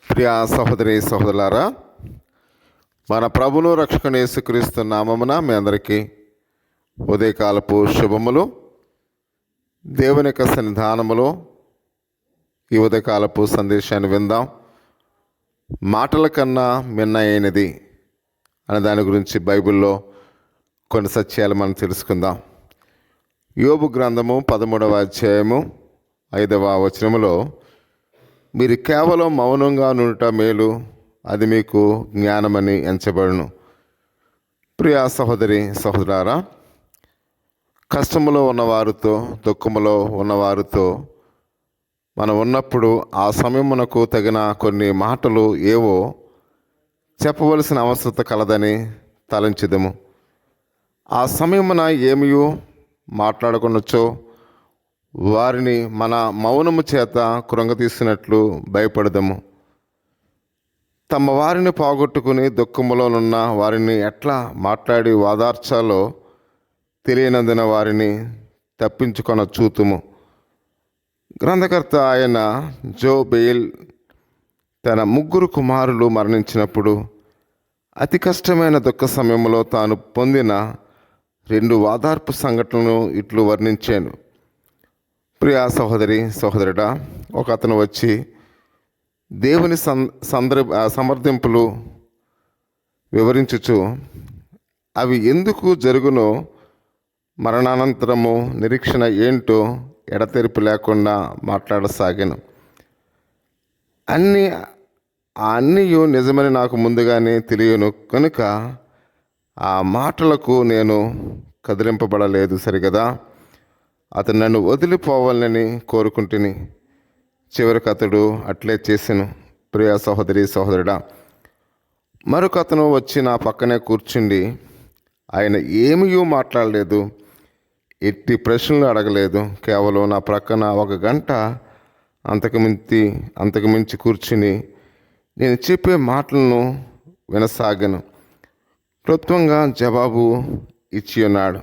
ప్రియా సహోదరి సహోదరులారా, మన ప్రభును రక్షకుని యేసుక్రీస్తు నామమున మీ అందరికీ ఉదయకాలపు శుభములు. దేవుని యొక్క సన్నిధానములో ఈ ఉదయకాలపు సందేశాన్ని విందాం. మాటల కన్నా మిన్న అయినది అనే దాని గురించి బైబిల్లో కొన్ని సత్యాలు మనం తెలుసుకుందాం. యోబు గ్రంథము 13వ అధ్యాయము 5వ వచనములో, మీరు కేవలం మౌనంగా నుండుట మేలు, అది మీకు జ్ఞానమని ఎంచబడును. ప్రియా సహోదరి సహోదరారా, కష్టములో ఉన్నవారితో, దుఃఖములో ఉన్నవారితో మనం ఉన్నప్పుడు ఆ సమయమునకు తగిన కొన్ని మాటలు ఏవో చెప్పవలసిన అవసరత కలదని తలంచిదము. ఆ సమయమున ఏమియో మాట్లాడుకొనొచ్చో వారిని మన మౌనము చేత కృంగతీసినట్లు భయపడదము. తమ వారిని పోగొట్టుకుని దుఃఖములోనున్న వారిని ఎట్లా మాట్లాడి వాదార్చాలో తెలియనందున వారిని తప్పించుకొన చూతుము. గ్రంథకర్త అయిన జోబెయిల్ తన 3 కుమారులు మరణించినప్పుడు అతి కష్టమైన దుఃఖ సమయంలో తాను పొందిన 2 వాదార్పు సంఘటనలను ఇట్లు వర్ణించాను. ప్రియా సహోదరి సహోదరుడా, ఒక అతను వచ్చి దేవుని సమర్థింపులు వివరించుచు అవి ఎందుకు జరుగునో, మరణానంతరము నిరీక్షణ ఏంటో ఎడతెరిపి లేకుండా మాట్లాడసాగాను. అన్నీ నిజమని నాకు ముందుగానే తెలియను కనుక ఆ మాటలకు నేను కదిలింపబడలేదు సరిగదా. అతను నన్ను వదిలిపోవాలని కోరుకుంటుని చివరికి అతడు అట్లే చేసాను. ప్రియా సహోదరి సహోదరుడా, మరొక అతను వచ్చి నా పక్కనే కూర్చుండి ఆయన ఏమీ మాట్లాడలేదు, ఎట్టి ప్రశ్నలు అడగలేదు, కేవలం నా ప్రక్కన 1 గంట అంతకు మించి కూర్చుని నేను చెప్పే మాటలను వినసాగాను. క్లుప్తంగా జవాబు ఇచ్చి ఉన్నాడు.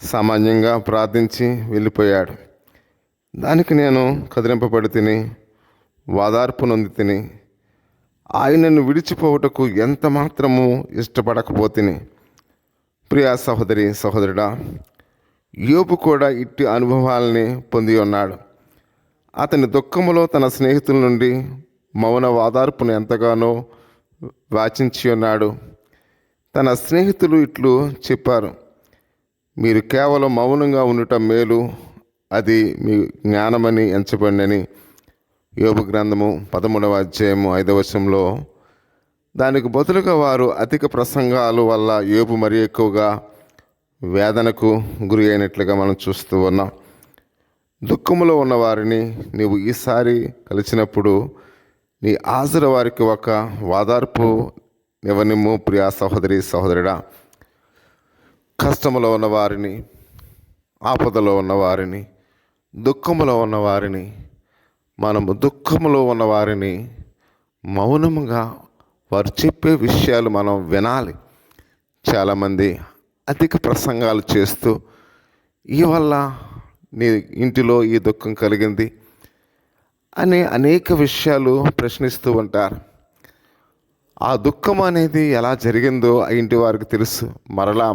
సామాన్యంగా ప్రార్థించి వెళ్ళిపోయాడు. దానికి నేను కదిలింపబడి తిని వాదార్పు నొంది తిని ఆయనను విడిచిపోవటకు ఎంత మాత్రము ఇష్టపడకపోతిని. ప్రియా సహోదరి సహోదరుడా, యోబు కూడా ఇట్టి అనుభవాలని పొంది ఉన్నాడు. అతని దుఃఖములో తన స్నేహితుల నుండి మౌన వాదార్పును ఎంతగానో వాచించి ఉన్నాడు. తన స్నేహితులు ఇట్లు చెప్పారు, మీరు కేవలం మౌనంగా ఉండటం మేలు, అది మీ జ్ఞానమని ఎంచబడినని. యోబు గ్రంథము 13వ అధ్యాయము 5వ వచనంలో. దానికి బదులుగా వారు అధిక ప్రసంగాల వల్ల యోబు మరి ఎక్కువగా వేదనకు గురి అయినట్లుగా మనం చూస్తూ ఉన్నాం. దుఃఖములో ఉన్నవారిని నీవు ఈసారి కలిసినప్పుడు నీ హాజరు వారికి ఒక వాదార్పు నివ్వనిమ్ము. ప్రియా సహోదరి సహోదరుడా, కష్టములో ఉన్నవారిని, ఆపదలో ఉన్నవారిని, దుఃఖములో ఉన్నవారిని, మనము దుఃఖములో ఉన్నవారిని మౌనముగా వారు చెప్పే విషయాలు మనం వినాలి. చాలామంది అధిక ప్రసంగాలు చేస్తూ ఈ వల్ల నీ ఇంటిలో ఈ దుఃఖం కలిగింది అని అనేక విషయాలు ప్రశ్నిస్తూ ఉంటారు. ఆ దుఃఖం అనేది ఎలా జరిగిందో ఆ ఇంటి వారికి తెలుసు. మరలా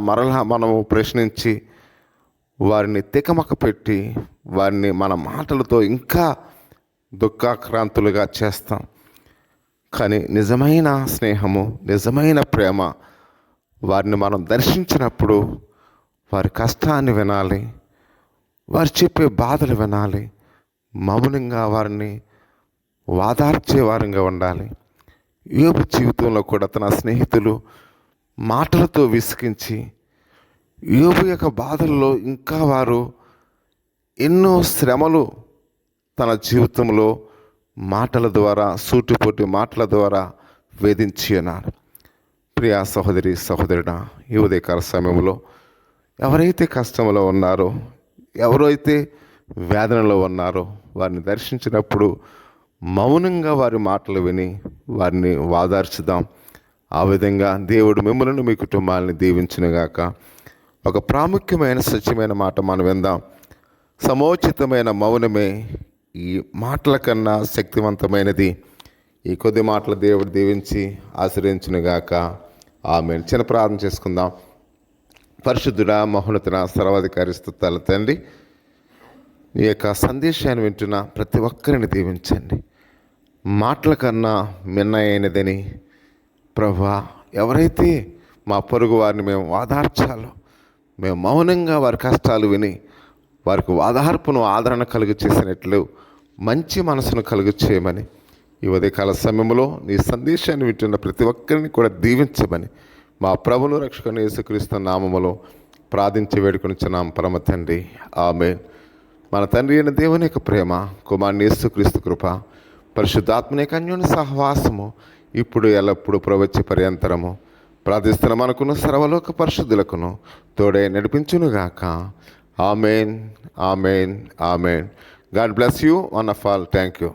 మనము ప్రశ్నించి వారిని తికమక పెట్టి వారిని మన మాటలతో ఇంకా దుఃఖాక్రాంతులుగా చేస్తాం. కానీ నిజమైన స్నేహము, నిజమైన ప్రేమ వారిని మనం దర్శించినప్పుడు వారి కష్టాన్ని వినాలి, వారు చెప్పే బాధలు వినాలి, మౌనంగా వారిని వాదార్చే వారంగా ఉండాలి. యోబు జీవితంలో కూడా తన స్నేహితులు మాటలతో విసిగించి యోబు యొక్క బాధల్లో ఇంకా వారు ఎన్నో శ్రమలు తన జీవితంలో మాటల ద్వారా, సూటిపోటి మాటల ద్వారా వేధించి ఉన్నారు. ప్రియా సహోదరి సహోదరుడా, ఈ ఉదయకాల సమయంలో ఎవరైతే కష్టంలో ఉన్నారో, ఎవరైతే వేదనలో ఉన్నారో వారిని దర్శించినప్పుడు మౌనంగా వారి మాటలు విని వారిని వాదార్చుదాం. ఆ విధంగా దేవుడు మిమ్మల్ని, మీ కుటుంబాలని దీవించునుగాక. ఒక ప్రాముఖ్యమైన సత్యమైన మాట మనం విందాం. సమోచితమైన మౌనమే ఈ మాటల కన్నా శక్తివంతమైనది. ఈ కొద్ది మాటలు దేవుడు దీవించి ఆశీర్వదించునుగాక. ఆమేన్. చిన్న ప్రార్థన చేసుకుందాం. పరిశుద్ధుడా, మహోన్నతుడా, సర్వాధికారి స్తుతులు తండ్రి, ఈ యొక్క సందేశాన్ని వింటున్న ప్రతి ఒక్కరిని దీవించండి. మాటల కన్నా మిన్నయైనదని ప్రభువా, ఎవరైతే మా పొరుగు వారిని మేము వాదార్చాలో, మేము మౌనంగా వారి కష్టాలు విని వారికి వాదార్పును, ఆదరణ కలుగు చేసినట్లు మంచి మనసును కలుగు చేయమని ఈ ఉదయకాల సమయంలో నీ సందేశాన్ని వింటున్న ప్రతి ఒక్కరిని కూడా దీవించమని మా ప్రభువును రక్షకుని యేసుక్రీస్తు నామములో ప్రార్థించి వేడుకొనుచున్నాం పరమ తండ్రి. ఆమేన్. మన తండ్రి అయిన దేవుని యొక్క ప్రేమ, కుమారుని యేసుక్రీస్తు కృప, పరిశుద్ధాత్మని యొక్క అన్యోన్య సహవాసము ఇప్పుడు ఎల్లప్పుడూ ప్రవచ్చి పర్యంతరము ప్రార్థిస్తున్న మనకును సర్వలోక పరిశుద్ధులకును తోడే నడిపించునుగాక. ఆమేన్, ఆమేన్, ఆమేన్. God bless you one of all. Thank you.